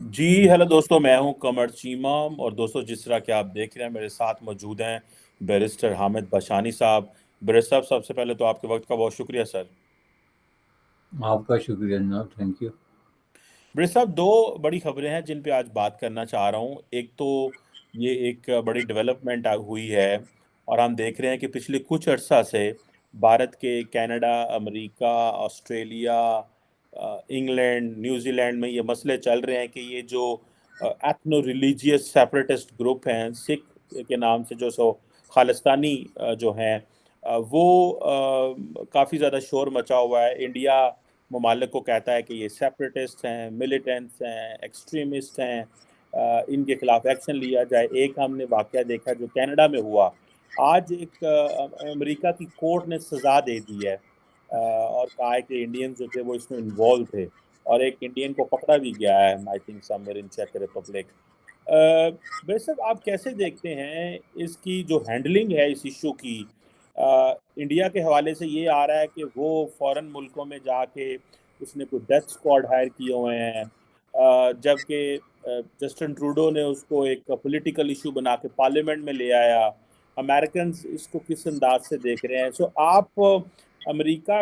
جی hello دوستوں، میں ہوں قمر چیمہ، اور دوستوں جس طرح کہ آپ دیکھ رہے ہیں میرے ساتھ موجود ہیں بیرسٹر حامد بشانی صاحب۔ بیرسٹر صاحب، سب سے پہلے تو آپ کے وقت کا بہت شکریہ سر۔ آپ کا شکریہ جناب، تھینک یو۔ بیرسٹر صاحب، دو بڑی خبریں ہیں جن پہ آج بات کرنا چاہ رہا ہوں۔ ایک تو یہ ایک بڑی ڈیولپمنٹ ہوئی ہے، اور ہم دیکھ رہے ہیں کہ پچھلے کچھ عرصہ سے بھارت کے کینیڈا، امریکہ، آسٹریلیا، انگلینڈ، نیوزی لینڈ میں یہ مسئلے چل رہے ہیں کہ یہ جو ایتھنو ریلیجیس سیپریٹسٹ گروپ ہیں سکھ کے نام سے، جو خالستانی جو ہیں، وہ کافی زیادہ شور مچا ہوا ہے۔ انڈیا ممالک کو کہتا ہے کہ یہ سیپریٹسٹ ہیں، ملیٹنٹس ہیں، ایکسٹریمسٹ ہیں، ان کے خلاف ایکشن لیا جائے۔ ایک ہم نے واقعہ دیکھا جو کینیڈا میں ہوا، آج ایک امریکہ کی کورٹ نے سزا دے دی ہے، اور کہا ہے کہ انڈینز جو تھے وہ اس میں انوالو تھے، اور ایک انڈین کو پکڑا بھی گیا ہے، آئی تھنک سمویئر ان چیک ریپبلک۔ بھائی صاحب، آپ کیسے دیکھتے ہیں اس کی جو ہینڈلنگ ہے اس ایشو کی؟ انڈیا کے حوالے سے یہ آ رہا ہے کہ وہ فورن ملکوں میں جا کے اس نے کوئی ڈیتھ اسکواڈ ہائر کیے ہوئے ہیں، جبکہ جسٹن ٹروڈو نے اس کو ایک پولیٹیکل ایشو بنا کے پارلیمنٹ میں لے آیا۔ امریکنز اس کو کس انداز سے دیکھ رہے ہیں؟ سو آپ امریکہ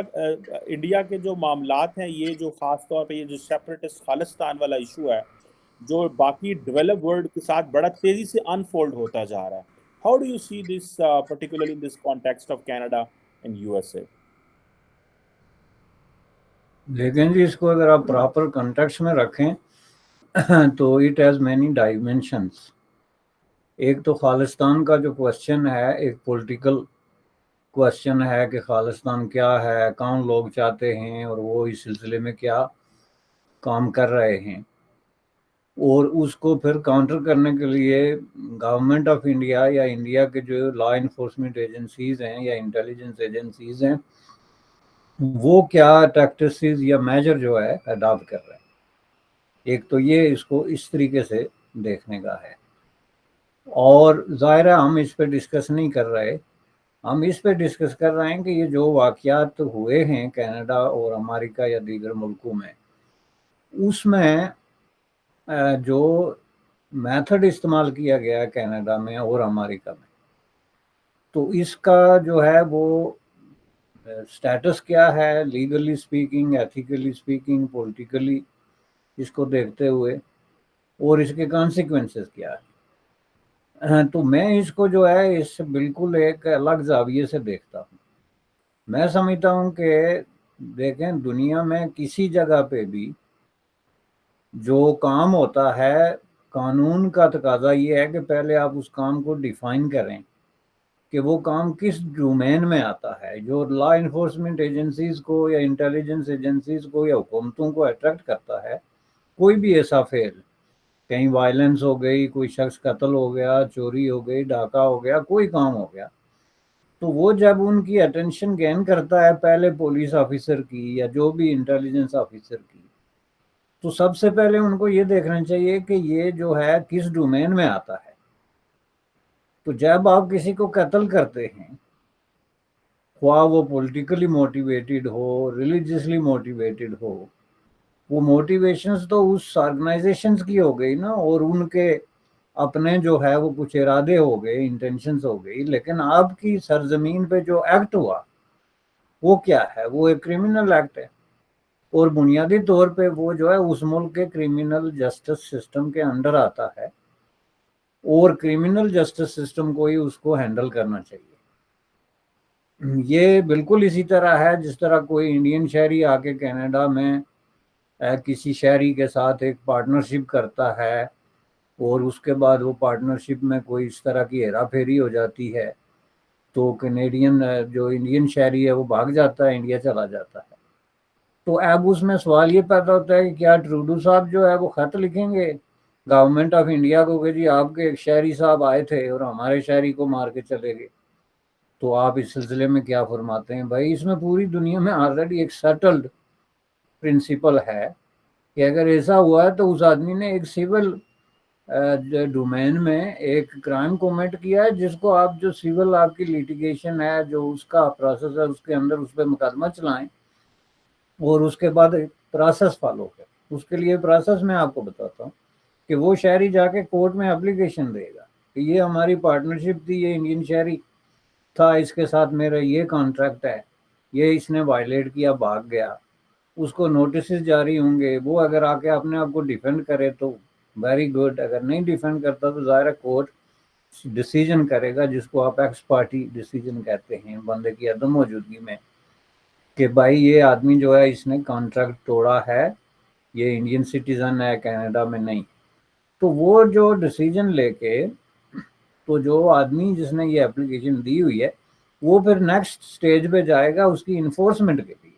انڈیا کے جو معاملات ہیں، یہ جو خاص طور پہ یہ جو سیپریٹسٹ خالصتان والا ایشو ہے، جو باقی ڈیولپ ورلڈ کے ساتھ بڑا تیزی سے انفولڈ ہوتا جا رہا ہے، how do you see this particularly in this context of Canada and U S A? لیکن جی اس کو اگر آپ پراپر کنٹیکسٹ میں رکھیں تو اٹ ہیز مینی ڈائمینشنس۔ ایک تو خالستان کا جو کوشچن ہے ایک پولیٹیکل کوشچن ہے کہ خالستان کیا ہے، کون لوگ چاہتے ہیں، اور وہ اس سلسلے میں کیا کام کر رہے ہیں، اور اس کو پھر کاؤنٹر کرنے کے لیے گورنمنٹ آف انڈیا یا انڈیا کے جو لا انفورسمنٹ ایجنسیز ہیں یا انٹیلیجنس ایجنسیز ہیں، وہ کیا ٹیکٹسز یا میجر جو ہے اڈاپٹ کر رہے ہیں۔ ایک تو یہ اس کو اس طریقے سے دیکھنے کا ہے، اور ظاہر ہے ہم اس پہ ڈسکس نہیں کر رہے، ہم اس پہ ڈسکس کر رہے ہیں کہ یہ جو واقعات ہوئے ہیں کینیڈا اور امریکہ یا دیگر ملکوں میں، اس میں جو میتھڈ استعمال کیا گیا ہے کینیڈا میں اور امریکہ میں، تو اس کا جو ہے وہ سٹیٹس کیا ہے، legally speaking, ethically speaking, politically, اس کو دیکھتے ہوئے، اور اس کے کانسیکوینسز کیا ہے۔ تو میں اس کو جو ہے اس سے بالکل ایک الگ زاویے سے دیکھتا ہوں۔ میں سمجھتا ہوں کہ دیکھیں دنیا میں کسی جگہ پہ بھی جو کام ہوتا ہے، قانون کا تقاضا یہ ہے کہ پہلے آپ اس کام کو ڈیفائن کریں کہ وہ کام کس ڈومین میں آتا ہے۔ جو لا انفورسمنٹ ایجنسیز کو یا انٹیلیجنس ایجنسیز کو یا حکومتوں کو اٹریکٹ کرتا ہے، کوئی بھی ایسا فعل، کہیں وائلنس ہو گئی، کوئی شخص قتل ہو گیا، چوری ہو گئی، ڈاکہ ہو گیا، کوئی کام ہو گیا، تو وہ جب ان کی اٹینشن گین کرتا ہے پہلے پولیس آفیسر کی یا جو بھی انٹیلیجنس آفیسر کی، تو سب سے پہلے ان کو یہ دیکھنا چاہیے کہ یہ جو ہے کس ڈومین میں آتا ہے۔ تو جب آپ کسی کو قتل کرتے ہیں، خواہ وہ پولیٹیکلی موٹیویٹڈ ہو، ریلیجیسلی موٹیویٹڈ ہو، وہ موٹیویشنز تو اس آرگنائزیشنز کی ہو گئی نا، اور ان کے اپنے جو ہے وہ کچھ ارادے ہو گئے، انٹینشنز ہو گئی، لیکن آپ کی سرزمین پہ جو ایکٹ ہوا وہ کیا ہے؟ وہ ایک کرمنل ایکٹ ہے، اور بنیادی طور پہ وہ جو ہے اس ملک کے کرمنل جسٹس سسٹم کے انڈر آتا ہے، اور کرمنل جسٹس سسٹم کو ہی اس کو ہینڈل کرنا چاہیے۔ یہ بالکل اسی طرح ہے جس طرح کوئی انڈین شہری آ کے کینیڈا میں کسی شہری کے ساتھ ایک پارٹنرشپ کرتا ہے، اور اس کے بعد وہ پارٹنرشپ میں کوئی اس طرح کی ہیرا پھیری ہو جاتی ہے، تو کینیڈین جو انڈین شہری ہے وہ بھاگ جاتا ہے، انڈیا چلا جاتا ہے۔ تو اب اس میں سوال یہ پیدا ہوتا ہے کہ کیا ٹروڈو صاحب جو ہے وہ خط لکھیں گے گورنمنٹ آف انڈیا کو کہ جی آپ کے ایک شہری صاحب آئے تھے اور ہمارے شہری کو مار کے چلے گئے، تو آپ اس سلسلے میں کیا فرماتے ہیں؟ بھائی اس میں پوری دنیا میں آلریڈی ایک سیٹلڈ پرنسپل ہے کہ اگر ایسا ہوا ہے تو اس آدمی نے ایک سول ڈومین میں ایک کرائم کومٹ کیا ہے، جس کو آپ جو سول آپ کی لیٹیگیشن ہے، جو اس کا پروسیس ہے، اس کے اندر اس پہ مقدمہ چلائیں، اور اس کے بعد پروسیس فالو کریں۔ اس کے لیے پروسیس میں آپ کو بتاتا ہوں کہ وہ شہری جا کے کورٹ میں اپلیکیشن دے گا کہ یہ ہماری پارٹنرشپ تھی، یہ انڈین شہری تھا، اس کے ساتھ میرا یہ کانٹریکٹ ہے، یہ اس نے وائلیٹ کیا، بھاگ گیا، اس کو نوٹسز جاری ہوں گے، وہ اگر آ کے اپنے آپ کو ڈیفینڈ کرے تو ویری گڈ، اگر نہیں ڈیفینڈ کرتا تو ظاہر ہے کورٹ ڈیسیجن کرے گا، جس کو آپ ایکس پارٹی ڈیسیجن کہتے ہیں بندے کی عدم موجودگی میں، کہ بھائی یہ آدمی جو ہے اس نے کانٹریکٹ توڑا ہے، یہ انڈین سٹیزن ہے، کینیڈا میں نہیں۔ تو وہ جو ڈیسیجن لے کے تو جو آدمی جس نے یہ اپلیکیشن دی ہوئی ہے وہ پھر نیکسٹ سٹیج پہ جائے گا اس کی انفورسمنٹ کے لیے۔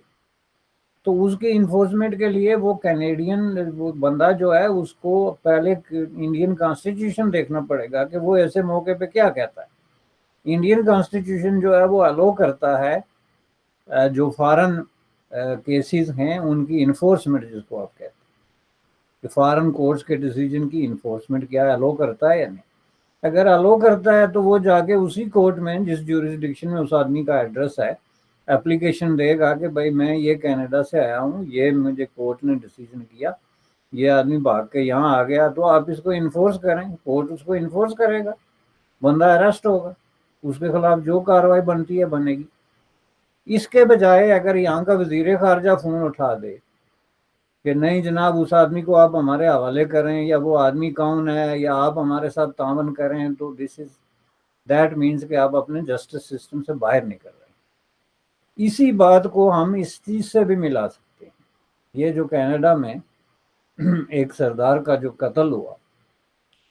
تو اس کی انفورسمنٹ کے لیے وہ کینیڈین وہ بندہ جو ہے اس کو پہلے انڈین کانسٹیٹیوشن دیکھنا پڑے گا کہ وہ ایسے موقع پہ کیا کہتا ہے۔ انڈین کانسٹیٹیوشن جو ہے وہ الاؤ کرتا ہے جو فارن کیسز ہیں ان کی انفورسمنٹ، جس کو آپ کہتے ہیں کہ فارن کورٹس کے ڈیسیجن کی انفورسمنٹ کیا الاؤ کرتا ہے یا نہیں۔ اگر الاؤ کرتا ہے تو وہ جا کے اسی کورٹ میں جس جورسڈکشن میں اس آدمی کا ایڈریس ہے اپلیکیشن دے گا کہ بھائی میں یہ کینیڈا سے آیا ہوں، یہ مجھے کورٹ نے ڈیسیجن کیا، یہ آدمی بھاگ کے یہاں آ گیا، تو آپ اس کو انفورس کریں۔ کورٹ اس کو انفورس کرے گا، بندہ اریسٹ ہوگا، اس کے خلاف جو کاروائی بنتی ہے بنے گی۔ اس کے بجائے اگر یہاں کا وزیر خارجہ فون اٹھا دے کہ نہیں جناب اس آدمی کو آپ ہمارے حوالے کریں، یا وہ آدمی کون ہے، یا آپ ہمارے ساتھ تعاون کریں، تو دس از دیٹ مینس کہ آپ اپنے جسٹس سسٹم سے باہر نکل رہے ہیں۔ اسی بات کو ہم اس چیز سے بھی ملا سکتے ہیں۔ یہ جو کینیڈا میں ایک سردار کا جو قتل ہوا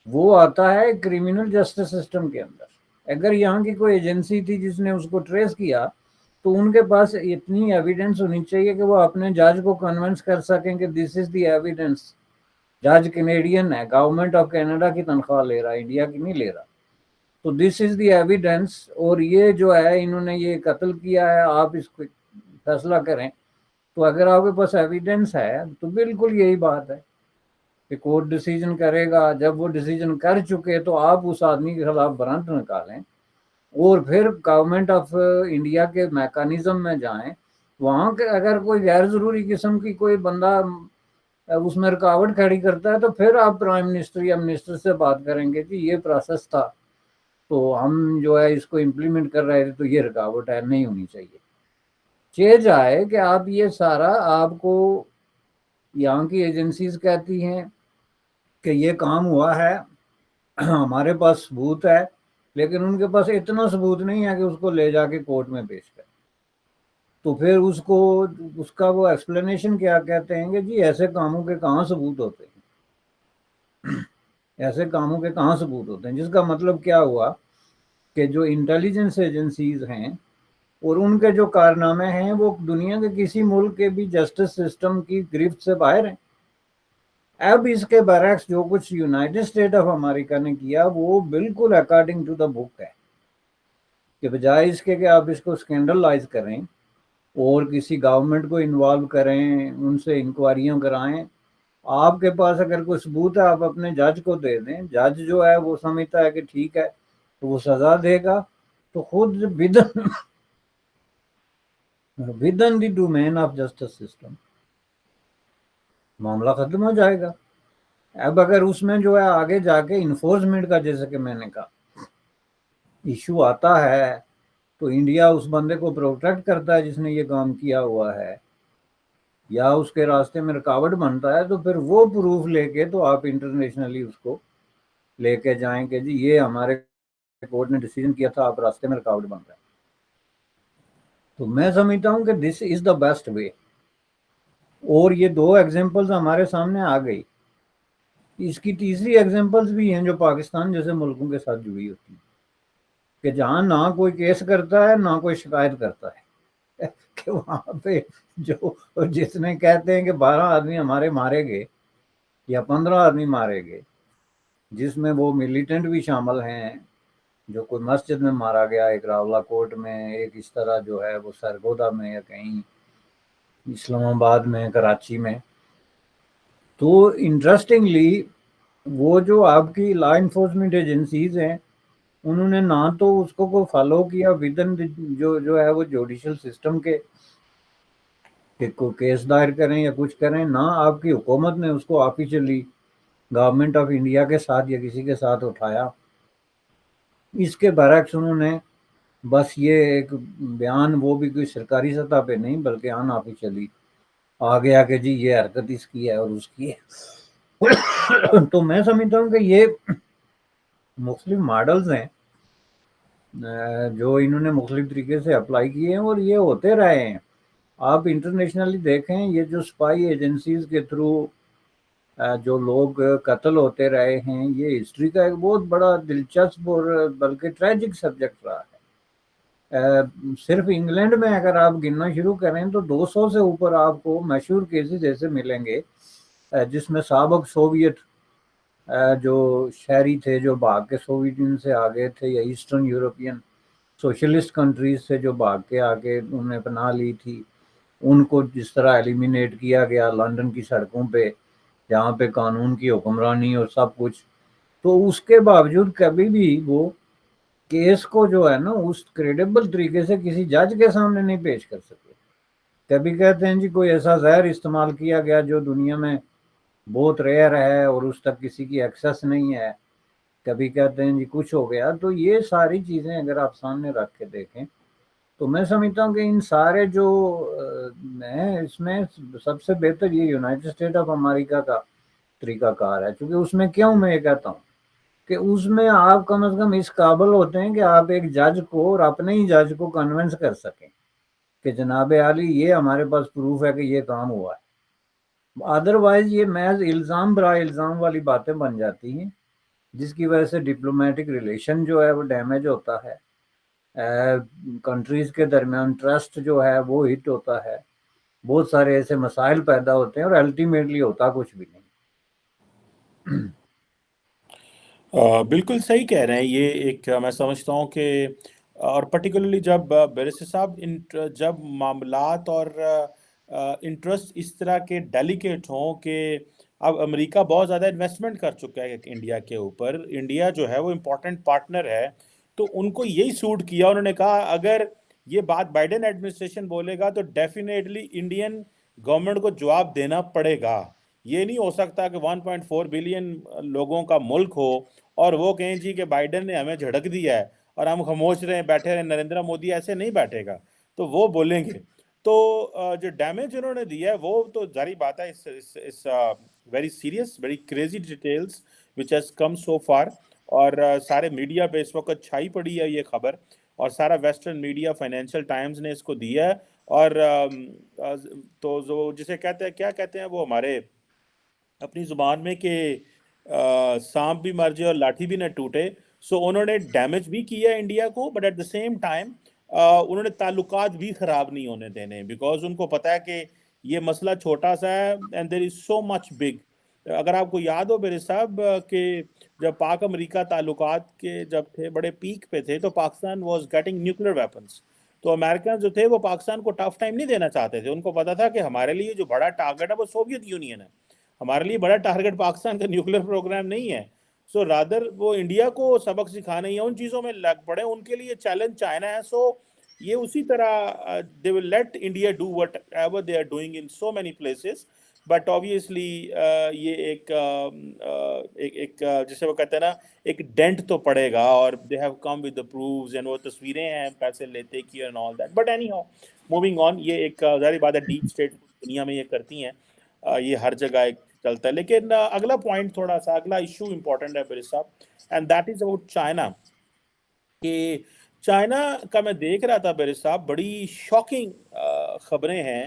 وہ آتا ہے کرمنل جسٹس سسٹم کے اندر۔ اگر یہاں کی کوئی ایجنسی تھی جس نے اس کو ٹریس کیا تو ان کے پاس اتنی ایویڈنس ہونی چاہیے کہ وہ اپنے جج کو کنونس کر سکیں کہ دس از دی ایویڈنس۔ جج کینیڈین ہے، گورنمنٹ آف کینیڈا کی تنخواہ لے رہا ہے، انڈیا کی نہیں لے رہا، تو دس از دی ایویڈنس، اور یہ جو ہے انہوں نے یہ قتل کیا ہے، آپ اس کو فیصلہ کریں۔ تو اگر آپ کے پاس ایویڈنس ہے تو بالکل یہی بات ہے کہ کورٹ ڈیسیجن کرے گا، جب وہ ڈیسیجن کر چکے تو آپ اس آدمی کے خلاف وارنٹ نکالیں، اور پھر گورنمنٹ آف انڈیا کے میکانزم میں جائیں، وہاں کے اگر کوئی غیر ضروری قسم کی کوئی بندہ اس میں رکاوٹ کھڑی کرتا ہے تو پھر آپ پرائم منسٹر یا منسٹر سے بات کریں گے کہ یہ پروسیس تھا تو ہم جو ہے اس کو امپلیمنٹ کر رہے تھے تو یہ رکاوٹ ہے، نہیں ہونی چاہیے۔ چینج آئے کہ آپ یہ سارا آپ کو یہاں کی ایجنسیز کہتی ہیں کہ یہ کام ہوا ہے، ہمارے پاس ثبوت ہے، لیکن ان کے پاس اتنا ثبوت نہیں ہے کہ اس کو لے جا کے کورٹ میں پیش کریں۔ تو پھر اس کا وہ ایکسپلینیشن کیا کہتے ہیں کہ جی ایسے کاموں کے کہاں ثبوت ہوتے ہیں، ایسے کاموں کے کہاں ثبوت ہوتے ہیں، جس کا مطلب کیا ہوا کہ جو انٹیلیجنس ایجنسیز ہیں اور ان کے جو کارنامے ہیں وہ دنیا کے کسی ملک کے بھی جسٹس سسٹم کی گرفت سے باہر ہیں۔ اب اس کے برعکس جو کچھ یونائٹڈ اسٹیٹ آف امریکہ نے کیا وہ بالکل اکارڈنگ ٹو دا بک ہے، کہ بجائے اس کے کہ آپ اس کو سکینڈلائز کریں اور کسی گورنمنٹ کو انوالو کریں، ان سے انکوائریاں کرائیں، آپ کے پاس اگر کوئی ثبوت ہے آپ اپنے جج کو دے دیں، جج جو ہے وہ سمجھتا ہے کہ ٹھیک ہے تو وہ سزا دے گا، تو خود within the domain of justice system معاملہ ختم ہو جائے گا۔ اب اگر اس میں جو ہے آگے جا کے انفورسمنٹ کا، جیسے کہ میں نے کہا، ایشو آتا ہے تو انڈیا اس بندے کو پروٹیکٹ کرتا ہے جس نے یہ کام کیا ہوا ہے، یا اس کے راستے میں رکاوٹ بنتا ہے تو پھر وہ پروف لے کے تو آپ انٹرنیشنلی اس کو لے کے جائیں کہ جی یہ ہمارے کورٹ نے ڈیسیجن کیا تھا، آپ راستے میں رکاوٹ بن رہا ہے۔ تو میں سمجھتا ہوں کہ دس از دا بیسٹ وے۔ اور یہ دو ایگزامپلز ہمارے سامنے آ گئی، اس کی تیسری ایگزامپلز بھی ہیں جو پاکستان جیسے ملکوں کے ساتھ جڑی ہوتی ہیں، کہ جہاں نہ کوئی کیس کرتا ہے نہ کوئی شکایت کرتا ہے، کہ وہاں پہ جو جس نے کہتے ہیں کہ 12 آدمی ہمارے مارے گئے یا 15 آدمی مارے گئے، جس میں وہ ملیٹنٹ بھی شامل ہیں، جو کوئی مسجد میں مارا گیا، ایک راولہ کوٹ میں، ایک اس طرح جو ہے وہ سرگودا میں، یا کہیں اسلام آباد میں، کراچی میں۔ تو انٹرسٹنگلی وہ جو آپ کی لا انفورسمنٹ ایجنسیز ہیں انہوں نے نہ تو اس کو فالو کیا ودن جو ہے وہ جوڈیشل سسٹم کے کہ کوئی کیس دائر کریں یا کچھ کریں، نہ آپ کی حکومت نے اس کو آفیشلی گورنمنٹ آف انڈیا کے ساتھ یا کسی کے ساتھ اٹھایا. اس کے برعکس انہوں نے بس یہ ایک بیان، وہ بھی کوئی سرکاری سطح پہ نہیں بلکہ ان آفیشلی آ گیا کہ جی یہ حرکت اس کی ہے اور اس کی ہے. تو میں سمجھتا ہوں کہ یہ مختلف ماڈلز ہیں جو انہوں نے مختلف طریقے سے اپلائی کیے ہیں اور یہ ہوتے رہے ہیں. آپ انٹرنیشنلی دیکھیں، یہ جو اسپائی ایجنسیز کے تھرو جو لوگ قتل ہوتے رہے ہیں، یہ ہسٹری کا ایک بہت بڑا دلچسپ اور بلکہ ٹریجک سبجیکٹ رہا ہے. صرف انگلینڈ میں اگر آپ گننا شروع کریں تو 200 سے اوپر آپ کو مشہور کیسز ایسے ملیں گے جس میں سابق سوویت جو شہری تھے جو بھاگ کے سوویت یونین سے آگے تھے، یا ایسٹرن یورپین سوشلسٹ کنٹریز سے جو بھاگ کے آگے انہوں نے پناہ لی تھی، ان کو جس طرح ایلیمینیٹ کیا گیا لندن کی سڑکوں پہ جہاں پہ قانون کی حکمرانی اور سب کچھ. تو اس کے باوجود کبھی بھی وہ کیس کو جو ہے نا اس کریڈیبل طریقے سے کسی جج کے سامنے نہیں پیش کر سکے. کبھی کہتے ہیں جی کوئی ایسا زہر استعمال کیا گیا جو دنیا میں بہت ریئر ہے اور اس تک کسی کی ایکسیس نہیں ہے. کبھی کہتے ہیں جی کچھ ہو گیا. تو یہ ساری چیزیں اگر آپ سامنے رکھ کے دیکھیں تو میں سمجھتا ہوں کہ ان سارے جو میں اس میں سب سے بہتر یہ یونائٹڈ اسٹیٹ آف امریکہ کا طریقہ کار ہے. چونکہ اس میں کیوں میں یہ کہتا ہوں کہ اس میں آپ کم از کم اس قابل ہوتے ہیں کہ آپ ایک جج کو اور اپنے ہی جج کو کنونس کر سکیں کہ جناب عالی یہ ہمارے پاس پروف ہے کہ یہ کام ہوا ہے. ادروائز یہ محض الزام برائے الزام والی باتیں بن جاتی ہیں جس کی وجہ سے ڈپلومیٹک ریلیشن جو ہے وہ ڈیمیج ہوتا ہے، کنٹریز کے درمیان ٹرسٹ جو ہے وہ ہٹ ہوتا ہے، بہت سارے ایسے مسائل پیدا ہوتے ہیں اور الٹیمیٹلی ہوتا کچھ بھی نہیں. بالکل صحیح کہہ رہے ہیں. یہ ایک میں سمجھتا ہوں کہ اور پرٹیکولرلی جب بیرسٹر صاحب جب معاملات اور انٹرسٹ اس طرح کے ڈیلیکیٹ ہوں کہ اب امریکہ بہت زیادہ انویسٹمنٹ کر چکا ہے انڈیا کے اوپر، انڈیا جو ہے وہ امپورٹنٹ پارٹنر ہے، تو ان کو یہی سوٹ کیا. انہوں نے کہا اگر یہ بات بائیڈن ایڈمنسٹریشن بولے گا تو ڈیفینیٹلی انڈین گورنمنٹ کو جواب دینا پڑے گا. یہ نہیں ہو سکتا کہ 1.4 بلین لوگوں کا ملک ہو اور وہ کہیں جی کہ بائیڈن نے ہمیں جھڑک دیا ہے اور ہم خاموش رہے بیٹھے رہے. نریندر مودی ایسے نہیں بیٹھے گا، تو وہ بولیں گے. تو جو ڈیمیج انہوں نے دیا ہے وہ تو ظاہری بات ہے، اس very serious very crazy details which has come so far. اور سارے میڈیا پہ اس وقت چھائی پڑی ہے یہ خبر، اور سارا ویسٹرن میڈیا، فائنینشیل ٹائمز نے اس کو دیا ہے. اور تو جو جسے کہتے ہیں کیا کہتے ہیں وہ ہمارے اپنی زبان میں کہ سانپ بھی مر جائے اور لاٹھی بھی نہ ٹوٹے. سو انہوں نے ڈیمیج بھی کیا ہے انڈیا کو، but at the same time انہوں نے تعلقات بھی خراب نہیں ہونے دینے، بیکاز ان کو پتا ہے کہ یہ مسئلہ چھوٹا سا ہے and there is so much big. اگر آپ کو یاد ہو میرے صاحب کہ جب پاک امریکہ تعلقات کے جب تھے بڑے پیک پہ تھے تو Pakistan was getting nuclear weapons. تو امریکن جو تھے وہ پاکستان کو ٹف ٹائم نہیں دینا چاہتے تھے. ان کو پتا تھا کہ ہمارے لیے جو بڑا ٹارگٹ ہے وہ سوویت یونین ہے، ہمارے لیے بڑا ٹارگٹ پاکستان کا نیوکلیر پروگرام نہیں ہے. سو رادر وہ انڈیا کو سبق سکھانے یا ان چیزوں میں لگ پڑے. ان کے لیے چیلنج چائنا ہے. سو یہ اسی طرح they will let India do whatever they are doing in so many places. But obviously یہ ایک جسے وہ کہتے ہیں نا ایک ڈینٹ تو پڑے گا. اور they have come with the proofs and وہ تصویریں ہیں پیسے لیتے کی and all that. But anyhow moving on، یہ ایک ظاہری بات ہے ڈیپ اسٹیٹ دنیا میں یہ کرتی ہیں، یہ ہر جگہ ایک چلتا ہے. لیکن اگلا پوائنٹ تھوڑا سا اگلا ایشو امپورٹنٹ ہے میرے صاحب، and that is about China. کہ چائنا کا میں دیکھ رہا تھا میرے صاحب بڑی شاکنگ خبریں ہیں،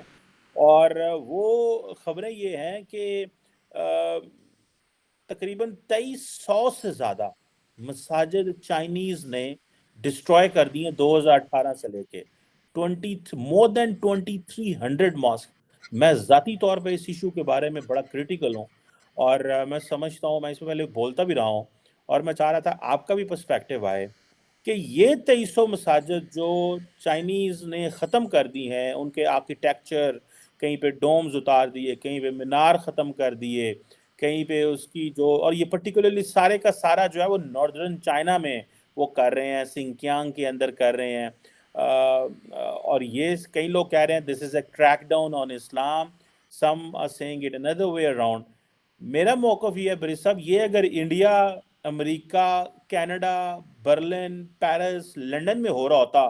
اور وہ خبریں یہ ہیں کہ تقریباً 2300 سے زیادہ مساجد چائنیز نے ڈسٹروائے کر دی ہیں 2018 سے لے کے مور دین 2300 ماسک. میں ذاتی طور پہ اس ایشو کے بارے میں بڑا کریٹیکل ہوں، اور میں سمجھتا ہوں، میں اس میں پہلے بولتا بھی رہا ہوں، اور میں چاہ رہا تھا آپ کا بھی پرسپیکٹیو آئے کہ یہ 2300 مساجد جو چائنیز نے ختم کر دی ہیں، ان کے آرکیٹیکچر، کہیں پہ ڈومز اتار دیے، کہیں پہ مینار ختم کر دیے، کہیں پہ اس کی جو، اور یہ پرٹیکولرلی سارے کا سارا جو ہے وہ ناردرن چائنا میں وہ کر رہے ہیں، سنکیانگ کے اندر کر رہے ہیں. اور یہ کئی لوگ کہہ رہے ہیں this is a crackdown on Islam, some are seeing it another way around. میرا موقف یہ ہے بری صاحب، یہ اگر انڈیا، امریکہ، کینیڈا، برلن، پیرس، لنڈن میں ہو رہا ہوتا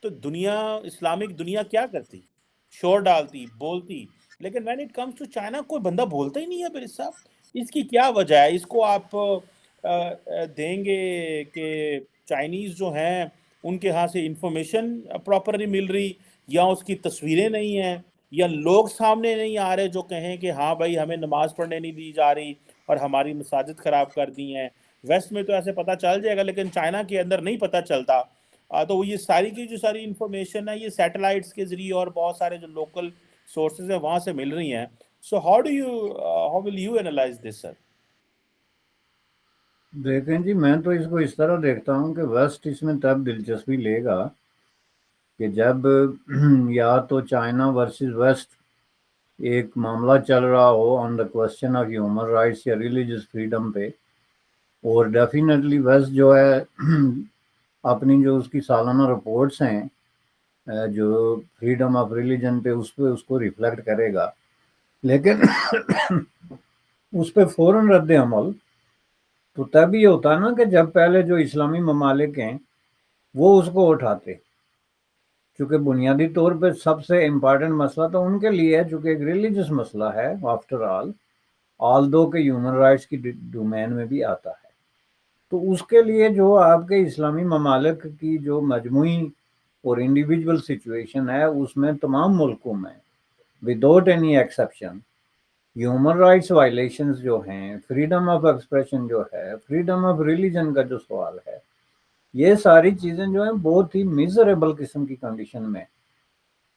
تو دنیا، اسلامک دنیا کیا کرتی؟ شور ڈالتی، بولتی. لیکن when it comes to China کوئی بندہ بولتا ہی نہیں ہے بری صاحب. اس کی کیا وجہ ہے؟ اس کو آپ دیں گے کہ چائنیز جو ہیں ان کے ہاں سے انفارمیشن پراپر نہیں مل رہی، یا اس کی تصویریں نہیں ہیں، یا لوگ سامنے نہیں آ رہے جو کہیں کہ ہاں بھائی ہمیں نماز پڑھنے نہیں دی جا رہی اور ہماری مساجد خراب کر دی ہیں. ویسٹ میں تو ایسے پتہ چل جائے گا، لیکن چائنا کے اندر نہیں پتہ چلتا. تو یہ ساری کی جو ساری انفارمیشن ہے یہ سیٹلائٹس کے ذریعے اور بہت سارے جو لوکل سورسز ہیں وہاں سے مل رہی ہیں. So how will you analyse this sir? دیکھیں جی، میں تو اس کو اس طرح دیکھتا ہوں کہ ویسٹ اس میں تب دلچسپی لے گا کہ جب یا تو چائنا ورسز ویسٹ ایک معاملہ چل رہا ہو on the question of human rights یا ریلیجس فریڈم پہ، اور ڈیفینیٹلی ویسٹ جو ہے اپنی جو اس کی سالانہ رپورٹس ہیں جو فریڈم آف ریلیجن پہ اس کو ریفلیکٹ کرے گا. لیکن اس پہ فوراً رد عمل تو تب یہ ہوتا ہے نا کہ جب پہلے جو اسلامی ممالک ہیں وہ اس کو اٹھاتے، چونکہ بنیادی طور پہ سب سے امپارٹنٹ مسئلہ تو ان کے لیے ہے، چونکہ ایک ریلیجس مسئلہ ہے آفٹر آل دو کہ ہیومن رائٹس کی ڈومین میں بھی آتا ہے. تو اس کے لیے جو آپ کے اسلامی ممالک کی جو مجموعی اور انڈیویجول سچویشن ہے اس میں تمام ملکوں میں without any exception human rights violations جو ہیں، فریڈم آف ایکسپریشن جو ہے، فریڈم آف ریلیجن کا جو سوال ہے، یہ ساری چیزیں جو ہیں بہت ہی میزریبل قسم کی کنڈیشن میں،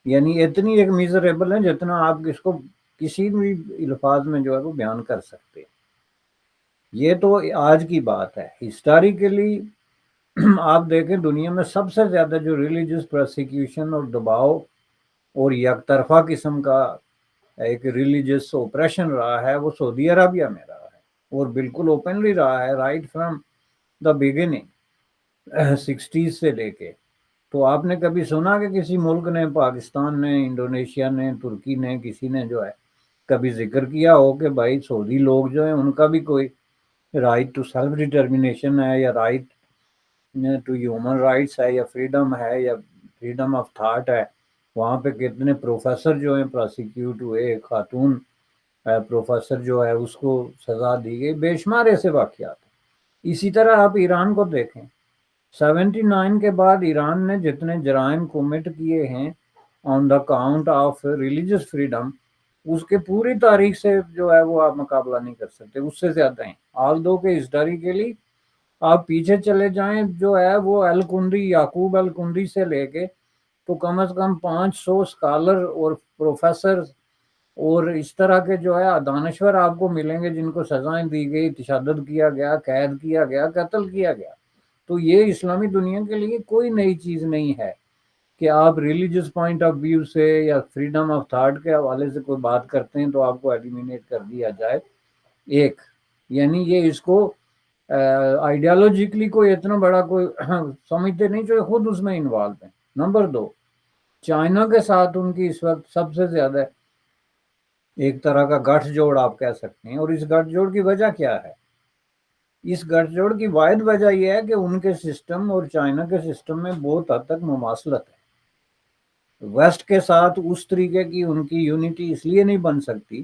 یعنی اتنی ایک میزریبل ہے جتنا آپ اس کو کسی بھی الفاظ میں جو ہے وہ بیان کر سکتے. یہ تو آج کی بات ہے. ہسٹوریکلی آپ دیکھیں دنیا میں سب سے زیادہ جو ریلیجس پروسیکیوشن اور دباؤ اور یک طرفہ قسم کا ایک ریلیجس اوپریشن رہا ہے وہ سعودی عربیہ میں رہا ہے، اور بالکل اوپنلی رہا ہے right from the beginning 60s سے لے کے. تو آپ نے کبھی سنا کہ کسی ملک نے، پاکستان نے، انڈونیشیا نے، ترکی نے، کسی نے جو ہے کبھی ذکر کیا ہو کہ بھائی سعودی لوگ جو ہیں ان کا بھی کوئی رائٹ ٹو سیلف ڈٹرمنیشن ہے، یا رائٹ ٹو ہیومن رائٹس ہے، یا فریڈم ہے، یا فریڈم آف تھاٹ ہے؟ وہاں پہ کتنے پروفیسر جو ہیں پروسیکیوٹ ہوئے، ایک خاتون پروفیسر جو ہے اس کو سزا دی گئی، بے شمار ایسے واقعات. اسی طرح آپ ایران کو دیکھیں، 79 کے بعد ایران نے جتنے جرائم کومٹ کیے ہیں on the count of religious freedom, اس کے پوری تاریخ سے جو ہے وہ آپ مقابلہ نہیں کر سکتے، اس سے زیادہ ہیں. آل دو کہ ہسٹوریکلی آپ پیچھے چلے جائیں جو ہے وہ الکندی، یعقوب الکندی سے لے کے تو کم از کم 500 اسکالر اور پروفیسر اور اس طرح کے جو ہے دانشور آپ کو ملیں گے جن کو سزائیں دی گئی، تشدد کیا گیا، قید کیا گیا، قتل کیا گیا. تو یہ اسلامی دنیا کے لیے کوئی نئی چیز نہیں ہے کہ آپ ریلیجس پوائنٹ آف ویو سے یا فریڈم آف تھاٹ کے حوالے سے کوئی بات کرتے ہیں تو آپ کو ایلیمینیٹ کر دیا جائے. ایک یعنی یہ اس کو آئیڈیالوجیکلی کوئی اتنا بڑا کوئی سمجھتے نہیں جو خود اس میں انوالو ہیں. نمبر دو، چائنا کے ساتھ ان کی اس وقت سب سے زیادہ ایک طرح کا گٹھ جوڑ آپ کہہ سکتے ہیں، اور اس گٹھ جوڑ کی وجہ کیا ہے؟ اس گٹھ جوڑ کی واحد وجہ یہ ہے کہ ان کے سسٹم اور چائنا کے سسٹم میں بہت حد تک مماثلت ہے. ویسٹ کے ساتھ اس طریقے کی ان کی یونٹی اس لیے نہیں بن سکتی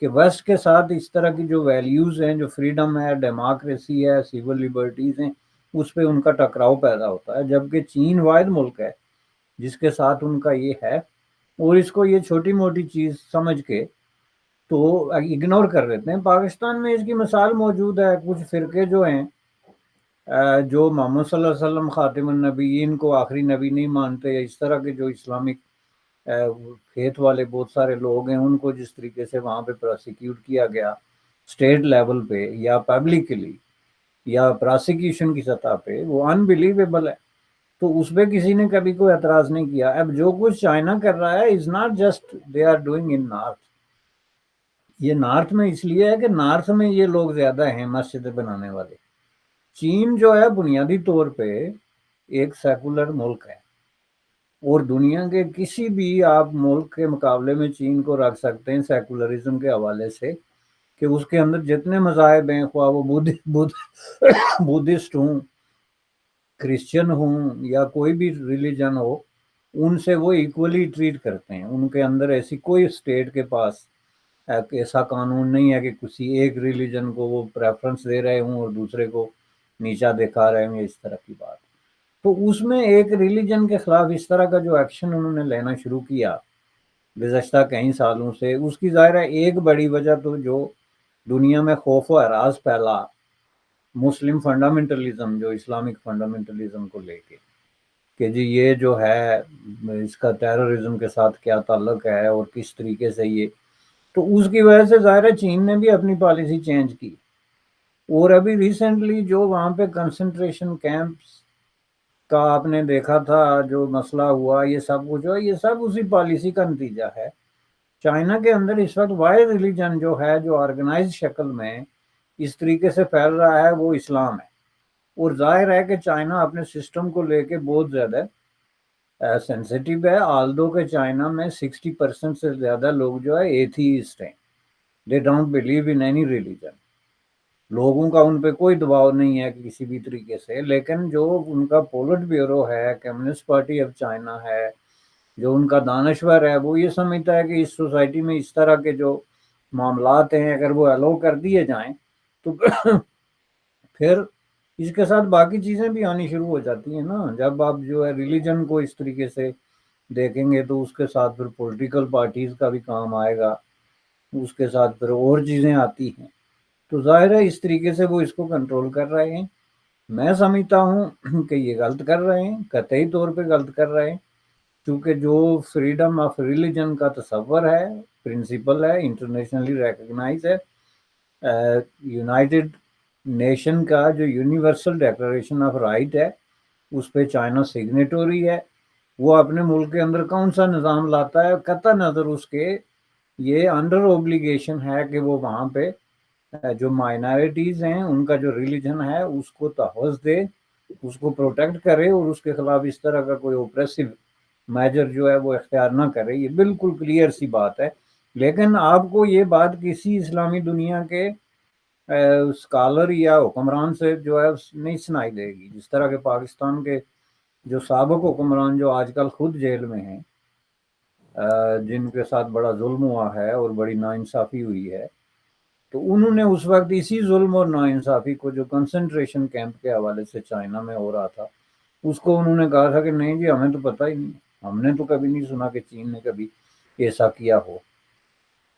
کہ ویسٹ کے ساتھ اس طرح کی جو ویلیوز ہیں، جو فریڈم ہے، ڈیموکریسی ہے، سیول لبرٹیز ہیں، اس پہ ان کا ٹکراؤ پیدا ہوتا ہے. جبکہ چین واحد ملک ہے جس کے ساتھ ان کا یہ ہے، اور اس کو یہ چھوٹی موٹی چیز سمجھ کے تو اگنور کر دیتے ہیں. پاکستان میں اس کی مثال موجود ہے. کچھ فرقے جو ہیں جو محمد صلی اللہ علیہ وسلم خاتم النبیین کو آخری نبی نہیں مانتے، اس طرح کے جو اسلامک فیتھ والے بہت سارے لوگ ہیں، ان کو جس طریقے سے وہاں پہ پروسیکیوٹ کیا گیا اسٹیٹ لیول پہ یا پبلکلی یا پروسیکیوشن کی سطح پہ، وہ انبلیویبل ہے. تو اس پہ کسی نے کبھی کوئی اعتراض نہیں کیا. اب جو کچھ چائنا کر رہا ہے is not just they are doing in north. یہ نارتھ میں اس لیے ہے کہ نارتھ میں یہ لوگ زیادہ ہیں مسجد بنانے والے. چین جو ہے بنیادی طور پہ ایک سیکولر ملک ہے، اور دنیا کے کسی بھی آپ ملک کے مقابلے میں چین کو رکھ سکتے ہیں سیکولرزم کے حوالے سے. کہ اس کے اندر جتنے مذاہب ہیں، خواہ وہ بدھسٹ ہوں، کرسچن ہوں یا کوئی بھی ریلیجن ہو، ان سے وہ ایکولی ٹریٹ کرتے ہیں. ان کے اندر ایسی کوئی اسٹیٹ کے پاس ایسا قانون نہیں ہے کہ کسی ایک ریلیجن کو وہ پریفرنس دے رہے ہوں اور دوسرے کو نیچا دکھا رہے ہوں، اس طرح کی بات. تو اس میں ایک ریلیجن کے خلاف اس طرح کا جو ایکشن انہوں نے لینا شروع کیا گزشتہ کئی سالوں سے، اس کی ظاہر ہے ایک بڑی وجہ تو جو دنیا میں خوف و ہراس پھیلا مسلم فنڈامنٹلزم، جو اسلامک فنڈامنٹلزم کو لے کے کہ جی یہ جو ہے اس کا ٹیررزم کے ساتھ کیا تعلق ہے اور کس طریقے سے یہ، تو اس کی وجہ سے ظاہر ہے چین نے بھی اپنی پالیسی چینج کی. اور ابھی ریسنٹلی جو وہاں پہ کنسنٹریشن کیمپس کا آپ نے دیکھا تھا، جو مسئلہ ہوا، یہ سب کچھ ہوا، یہ سب اسی پالیسی کا نتیجہ ہے. چائنا کے اندر اس وقت واحد ریلیجن جو ہے جو آرگنائز شکل میں اس طریقے سے پھیل رہا ہے وہ اسلام ہے. اور ظاہر ہے کہ چائنا اپنے سسٹم کو لے کے بہت زیادہ سینسیٹیو ہے. آلدو کہ چائنا میں 60% سے زیادہ لوگ جو ہے ایتھیسٹ ہیں. They don't believe in any religion. لوگوں کا ان پہ کوئی دباؤ نہیں ہے کسی بھی طریقے سے. لیکن جو ان کا پولٹ بیورو ہے، کمیونسٹ پارٹی آف چائنا ہے، جو ان کا دانشور ہے، وہ یہ سمجھتا ہے کہ اس سوسائٹی میں اس طرح کے جو معاملات ہیں اگر وہ الاؤ کر دیے جائیں تو پھر اس کے ساتھ باقی چیزیں بھی آنی شروع ہو جاتی ہیں نا. جب آپ جو ہے ریلیجن کو اس طریقے سے دیکھیں گے تو اس کے ساتھ پھر پولیٹیکل پارٹیز کا بھی کام آئے گا، اس کے ساتھ پھر اور چیزیں آتی ہیں. تو ظاہر ہے اس طریقے سے وہ اس کو کنٹرول کر رہے ہیں. میں سمجھتا ہوں کہ یہ غلط کر رہے ہیں، قطعی طور پہ غلط کر رہے ہیں، کیونکہ جو فریڈم آف ریلیجن کا تصور ہے، پرنسپل ہے، انٹرنیشنلی ریکگنائز ہے. یونائٹڈ نیشن کا جو یونیورسل ڈیکلریشن آف رائٹ ہے اس پہ چائنا سگنیٹوری ہے. وہ اپنے ملک کے اندر کون سا نظام لاتا ہے، قطع نظر اس کے یہ انڈر اوبلیگیشن ہے کہ وہ وہاں پہ جو مائنارٹیز ہیں ان کا جو ریلیجن ہے اس کو تحفظ دے، اس کو پروٹیکٹ کرے اور اس کے خلاف اس طرح کا کوئی اوپریسو میجر جو ہے وہ اختیار نہ کرے. یہ بالکل کلیئر سی بات ہے. لیکن آپ کو یہ بات کسی اسلامی دنیا کے اسکالر یا حکمران سے جو ہے نہیں سنائی دے گی. جس طرح کے پاکستان کے جو سابق حکمران جو آج کل خود جیل میں ہیں، جن کے ساتھ بڑا ظلم ہوا ہے اور بڑی ناانصافی ہوئی ہے، تو انہوں نے اس وقت اسی ظلم اور ناانصافی کو جو کنسنٹریشن کیمپ کے حوالے سے چائنا میں ہو رہا تھا اس کو انہوں نے کہا تھا کہ نہیں جی ہمیں تو پتہ ہی نہیں، ہم نے تو کبھی نہیں سنا کہ چین نے کبھی ایسا کیا ہو.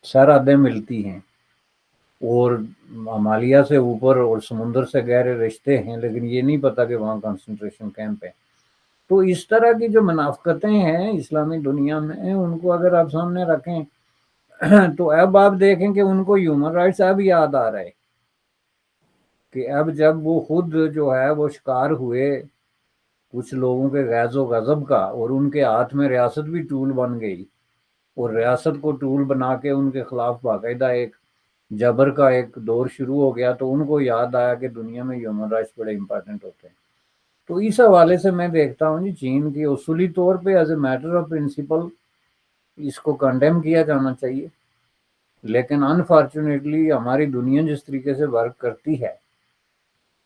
سرحدیں ملتی ہیں اور ہمالیہ سے اوپر اور سمندر سے گہرے رشتے ہیں، لیکن یہ نہیں پتا کہ وہاں کنسنٹریشن کیمپ ہے. تو اس طرح کی جو منافقتیں ہیں اسلامی دنیا میں ان کو اگر آپ سامنے رکھیں تو اب آپ دیکھیں کہ ان کو ہیومن رائٹس اب یاد آ رہے کہ اب جب وہ خود جو ہے وہ شکار ہوئے کچھ لوگوں کے غیظ و غضب کا اور ان کے ہاتھ میں ریاست بھی ٹول بن گئی اور ریاست کو ٹول بنا کے ان کے خلاف باقاعدہ ایک جبر کا ایک دور شروع ہو گیا، تو ان کو یاد آیا کہ دنیا میں ہیومن رائٹس بڑے امپورٹنٹ ہوتے ہیں. تو اس حوالے سے میں دیکھتا ہوں جی چین کی اصولی طور پہ as a matter of principle اس کو کنڈیم کیا جانا چاہیے. لیکن انفارچونیٹلی ہماری دنیا جس طریقے سے ورک کرتی ہے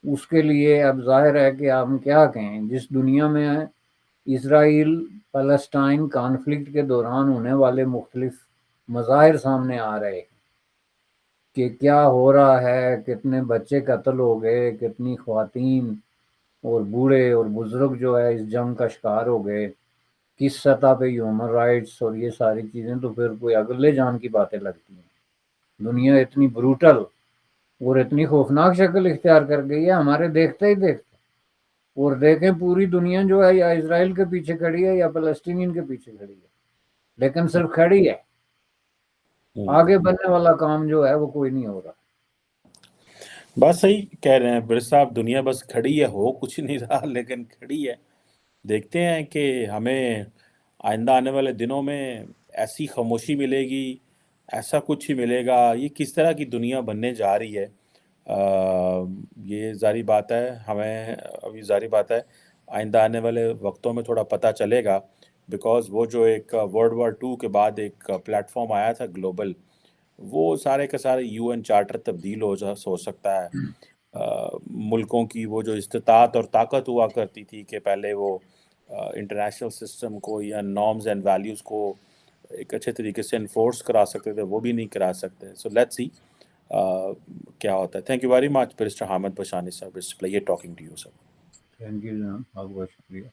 اس کے لیے اب ظاہر ہے کہ ہم کیا کہیں. جس دنیا میں اسرائیل فلسطین کانفلکٹ کے دوران ہونے والے مختلف مظاہر سامنے آ رہے کہ کیا ہو رہا ہے، کتنے بچے قتل ہو گئے، کتنی خواتین اور بوڑھے اور بزرگ جو ہے اس جنگ کا شکار ہو گئے، کس سطح پہ ہیومن رائٹس اور یہ ساری چیزیں، تو پھر کوئی اگلے جان کی باتیں لگتی ہیں. دنیا اتنی بروٹل اور اتنی خوفناک شکل اختیار کر گئی ہے ہمارے دیکھتے ہی دیکھتے. اور دیکھیں پوری دنیا جو ہے یا اسرائیل کے پیچھے کھڑی ہے یا فلسطینین کے پیچھے کھڑی ہے، لیکن صرف کھڑی ہے، آگے بڑھنے والا کام جو ہے وہ کوئی نہیں ہو رہا. بس صحیح کہہ رہے ہیں برس صاحب، دنیا بس کھڑی ہے، ہو کچھ نہیں رہا لیکن کھڑی ہے. دیکھتے ہیں کہ ہمیں آئندہ آنے والے دنوں میں ایسی خاموشی ملے گی، ایسا کچھ ہی ملے گا، یہ کس طرح کی دنیا بننے جا رہی ہے. یہ ظاہری بات ہے، ہمیں ابھی ظاہری بات ہے آئندہ آنے والے وقتوں میں تھوڑا پتہ چلے گا. بیکاز وہ جو ایک ورلڈ وار 2 کے بعد ایک پلیٹ فارم آیا تھا گلوبل، وہ سارے کا سارے UN چارٹر تبدیل ہو سکتا ہے۔ ملکوں کی وہ جو استطاعت اور طاقت ہوا کرتی تھی کہ پہلے وہ انٹرنیشنل سسٹم کو یا نارمز اینڈ ویلیوز کو ایک اچھے طریقے سے انفورس کرا سکتے تھے، وہ بھی نہیں کرا سکتے۔ سو لیٹس سی کیا ہوتا ہے۔ Thank you very much mister Hamid Bishani صاحب، it's player talking to you sir. Thank you جناب، آپ کا شکریہ۔